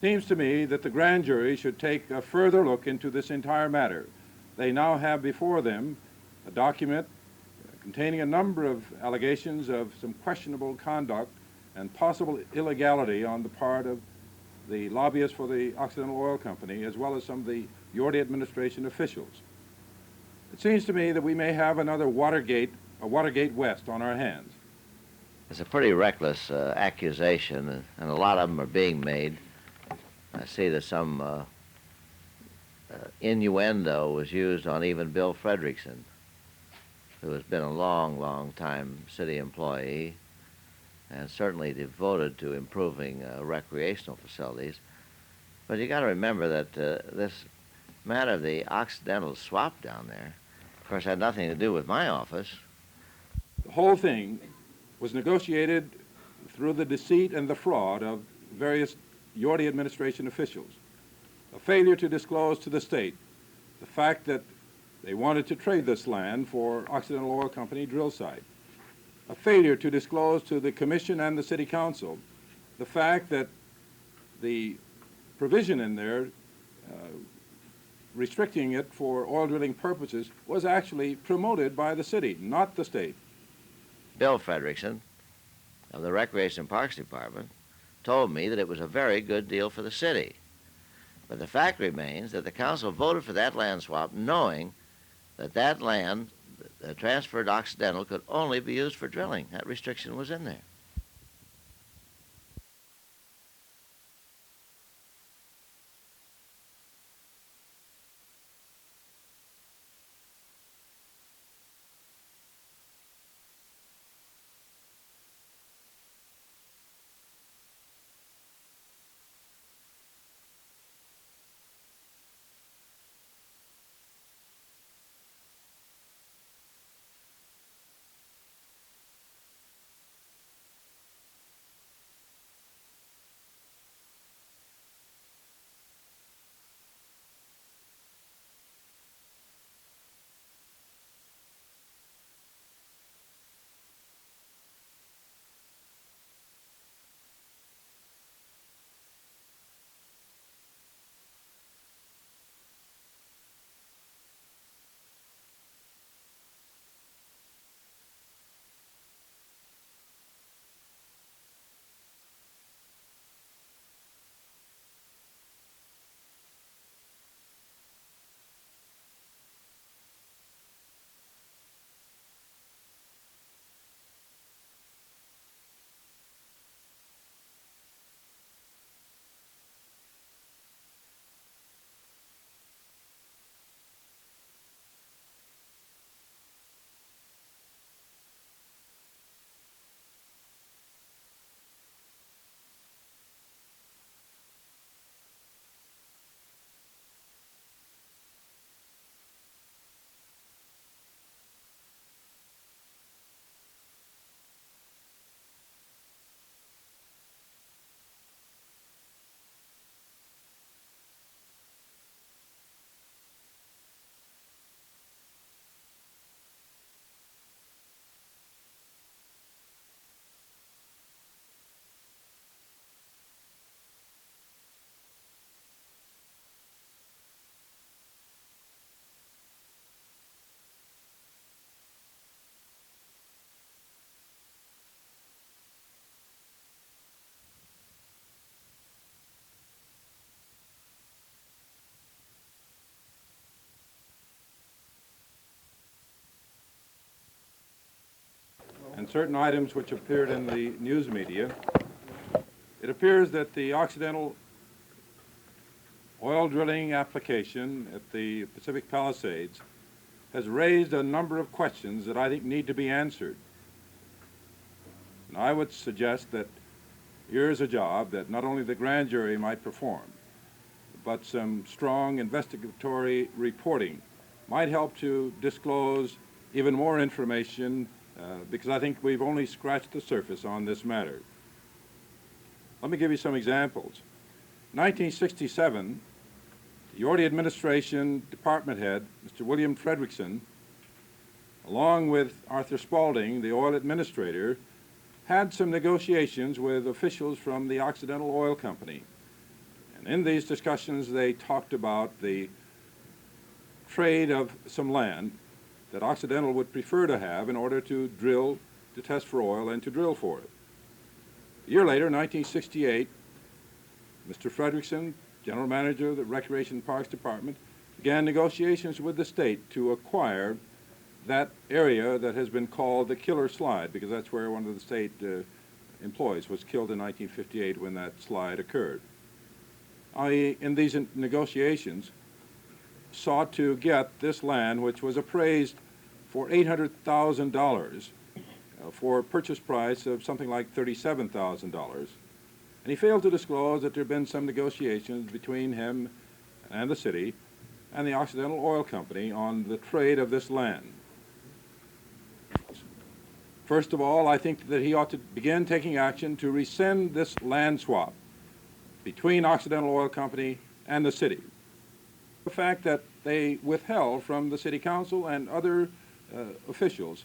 Seems to me that the grand jury should take a further look into this entire matter. They now have before them a document containing a number of allegations of some questionable conduct and possible illegality on the part of the lobbyists for the Occidental Oil Company, as well as some of the Yorty administration officials. It seems to me that we may have another Watergate West on our hands. It's a pretty reckless accusation, and a lot of them are being made. I see that some innuendo was used on even Bill Frederickson, who has been a long, long time city employee and certainly devoted to improving recreational facilities. But you got to remember that this matter of the Occidental swap down there, of course, had nothing to do with my office. The whole thing was negotiated through the deceit and the fraud of various Yorty administration officials. A failure to disclose to the state the fact that they wanted to trade this land for Occidental Oil Company drill site. A failure to disclose to the commission and the city council the fact that the provision in there restricting it for oil drilling purposes was actually promoted by the city, not the state. Bill Frederickson of the Recreation and Parks Department told me that it was a very good deal for the city. But the fact remains that the council voted for that land swap knowing that that land, the transferred Occidental, could only be used for drilling. That restriction was in there. And certain items which appeared in the news media, it appears that the Occidental oil drilling application at the Pacific Palisades has raised a number of questions that I think need to be answered. And I would suggest that here's a job that not only the grand jury might perform, but some strong investigatory reporting might help to disclose even more information because I think we've only scratched the surface on this matter. Let me give you some examples. 1967, the Yorty administration department head, Mr. William Frederickson, along with Arthur Spaulding, the oil administrator, had some negotiations with officials from the Occidental Oil Company. In these discussions, they talked about the trade of some land that Occidental would prefer to have in order to drill, to test for oil, and to drill for it. A year later, 1968, Mr. Frederickson, general manager of the Recreation and Parks Department, began negotiations with the state to acquire that area that has been called the Killer Slide, because that's where one of the state employees was killed in 1958 when that slide occurred. I, in these negotiations, sought to get this land, which was appraised for $800,000 for a purchase price of something like $37,000. And he failed to disclose that there had been some negotiations between him and the city and the Occidental Oil Company on the trade of this land. First of all, I think that he ought to begin taking action to rescind this land swap between Occidental Oil Company and the city. The fact that they withheld from the city council and other officials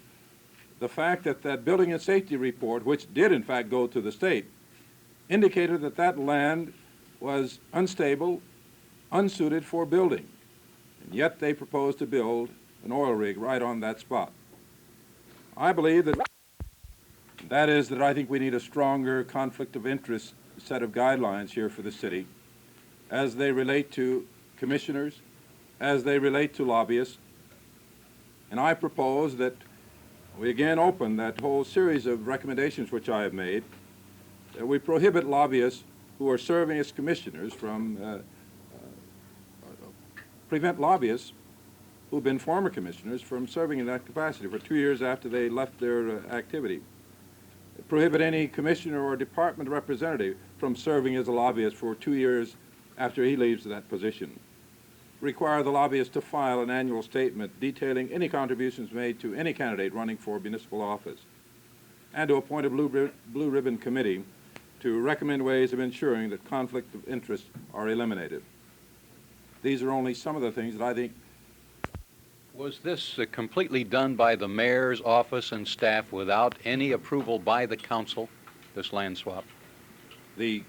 the fact that that building and safety report, which did in fact go to the state, indicated that that land was unstable, unsuited for building. And yet they proposed to build an oil rig right on that spot. I believe that I think we need a stronger conflict of interest set of guidelines here for the city as they relate to commissioners, as they relate to lobbyists. And I propose that we again open that whole series of recommendations which I have made, that we prohibit lobbyists who are serving as commissioners from, prevent lobbyists who've been former commissioners from serving in that capacity for 2 years after they left their activity. Prohibit any commissioner or department representative from serving as a lobbyist for 2 years after he leaves that position. Require the lobbyist to file an annual statement detailing any contributions made to any candidate running for municipal office, and to appoint a blue ribbon committee to recommend ways of ensuring that conflict of interest are eliminated. These are only some of the things that I think. Was this completely done by the mayor's office and staff without any approval by the council, this land swap? The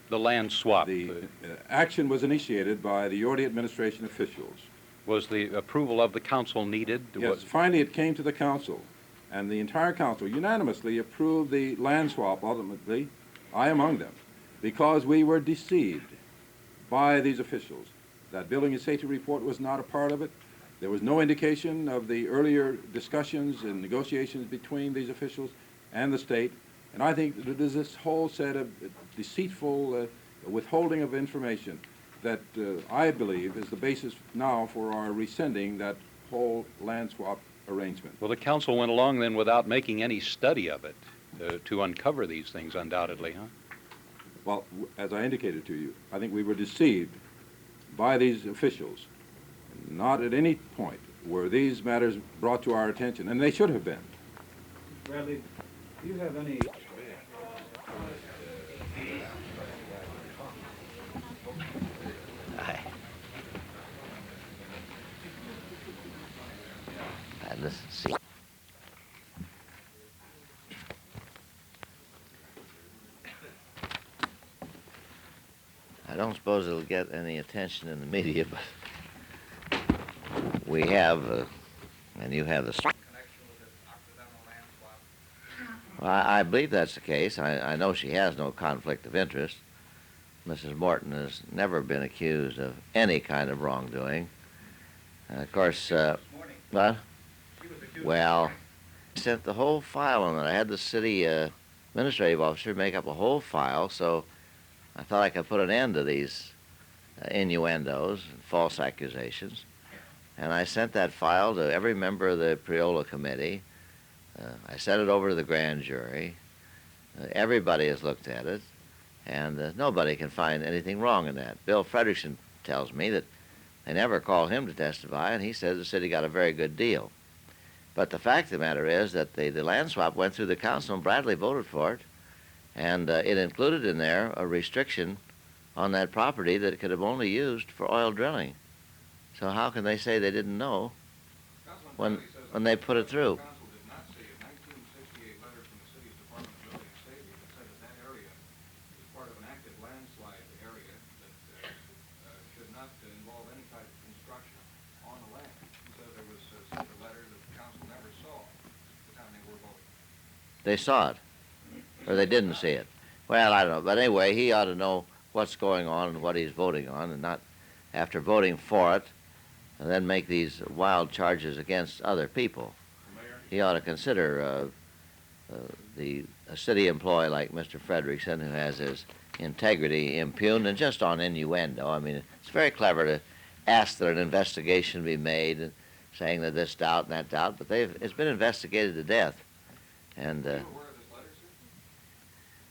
land swap. Action was initiated by the Yorty administration officials. Was the approval of the council needed? Yes, finally it came to the council, and the entire council unanimously approved the land swap ultimately, I among them, because we were deceived by these officials. That building and safety report was not a part of it. There was no indication of the earlier discussions and negotiations between these officials and the state. And I think that it is this whole set of deceitful withholding of information that I believe is the basis now for our rescinding that whole land swap arrangement. Well, the council went along then without making any study of it to uncover these things, undoubtedly, huh? Well, as I indicated to you, I think we were deceived by these officials. Not at any point were these matters brought to our attention, and they should have been. Bradley, do you have any... Let's see. I don't suppose it'll get any attention in the media, but we have, and you have the... Well, I believe that's the case. I know she has no conflict of interest. Mrs. Morton has never been accused of any kind of wrongdoing. Of course, what? Well, I sent the whole file on it. I had the city administrative officer make up a whole file, so I thought I could put an end to these innuendos and false accusations. And I sent that file to every member of the Priola committee. I sent it over to the grand jury. Everybody has looked at it, and nobody can find anything wrong in that. Bill Frederickson tells me that they never called him to testify, and he says the city got a very good deal. But the fact of the matter is that the land swap went through the council, and Bradley voted for it, and it included in there a restriction on that property that it could have only used for oil drilling. So how can they say they didn't know when they put it through? they saw it, or they didn't see it. Well, I don't know. But anyway, he ought to know what's going on and what he's voting on, and not after voting for it and then make these wild charges against other people. He ought to consider a city employee like Mr. Frederickson, who has his integrity impugned, and just on innuendo. I mean, it's very clever to ask that an investigation be made, and saying that this doubt and that doubt, but it's been investigated to death. And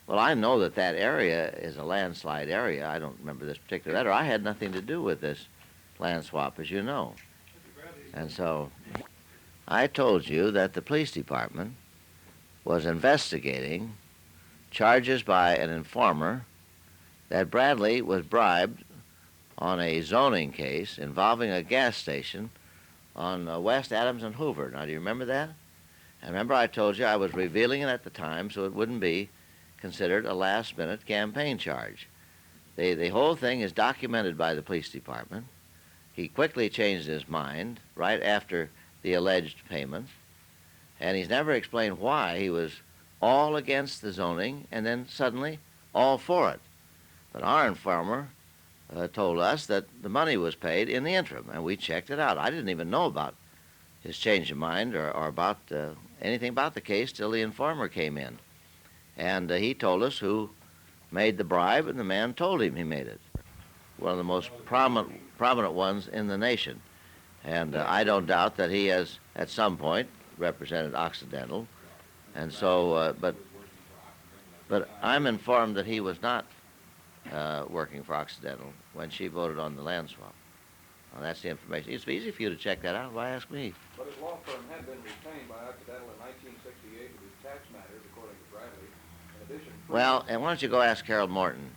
well, I know that that area is a landslide area. I don't remember this particular letter. I had nothing to do with this land swap, as you know. And so I told you that the police department was investigating charges by an informer that Bradley was bribed on a zoning case involving a gas station on West Adams and Hoover. Now, do you remember that? And remember I told you I was revealing it at the time so it wouldn't be considered a last-minute campaign charge. The whole thing is documented by the police department. He quickly changed his mind right after the alleged payment, and he's never explained why he was all against the zoning and then suddenly all for it. But our informer told us that the money was paid in the interim, and we checked it out. I didn't even know about his change of mind or about anything about the case till the informer came in. And he told us who made the bribe, and the man told him he made it. One of the most prominent ones in the nation. And I don't doubt that he has, at some point, represented Occidental. And so, but I'm informed that he was not working for Occidental when she voted on the land swap. Well, that's the information. It's easy for you to check that out. Why ask me? But his law firm had been retained by Occidental in 1968 to do tax matters, according to Bradley. In addition, Well, and why don't you go ask Harold Morton?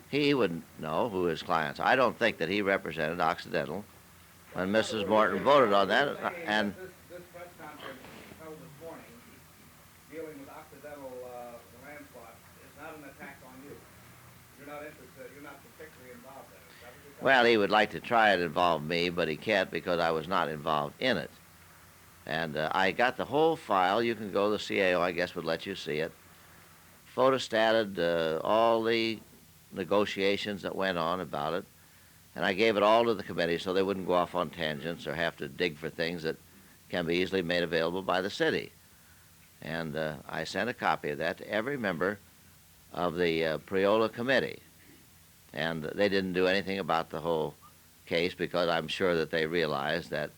He would know who his clients are. I don't think that he represented Occidental when Mrs. Morton voted on that. And This press conference held this morning, dealing with Occidental land swap, is not an attack on you. You're not interested, you're not particularly involved in it. Is that what you're well, he would like to try to involve me, but he can't because I was not involved in it. And I got the whole file. You can go, the CAO, I guess, would let you see it. Photostated all the negotiations that went on about it, and I gave it all to the committee so they wouldn't go off on tangents or have to dig for things that can be easily made available by the city. And I sent a copy of that to every member of the Priola committee. And they didn't do anything about the whole case because I'm sure that they realized that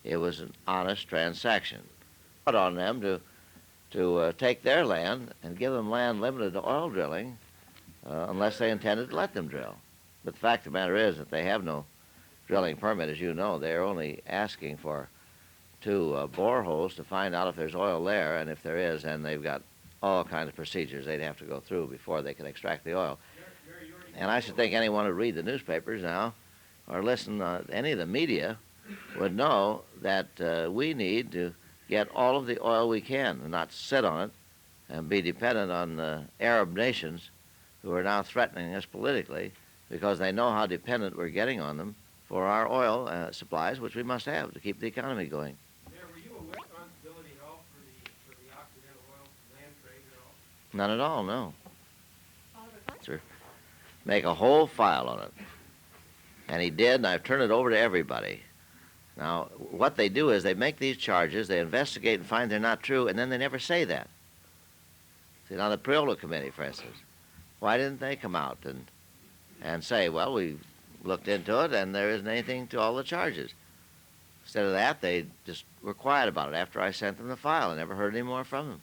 it was an honest transaction. Put on them to take their land and give them land limited to oil drilling unless they intended to let them drill. But the fact of the matter is that they have no drilling permit, as you know. They're only asking for 2 boreholes to find out if there's oil there, and if there is, then they've got all kinds of procedures they'd have to go through before they can extract the oil. And I should think anyone who read the newspapers now or listen to any of the media would know that we need to get all of the oil we can and not sit on it and be dependent on Arab nations who are now threatening us politically because they know how dependent we're getting on them for our oil supplies, which we must have to keep the economy going. Mayor, were you a responsibility at all for the Occidental oil land trade at all? None at all, no. Sir, make a whole file on it. And he did, and I've turned it over to everybody. Now, what they do is they make these charges, they investigate and find they're not true, and then they never say that. See, now the Priola Committee, for instance, why didn't they come out and say, well, we looked into it and there isn't anything to all the charges? Instead of that, they just were quiet about it after I sent them the file. I never heard any more from them.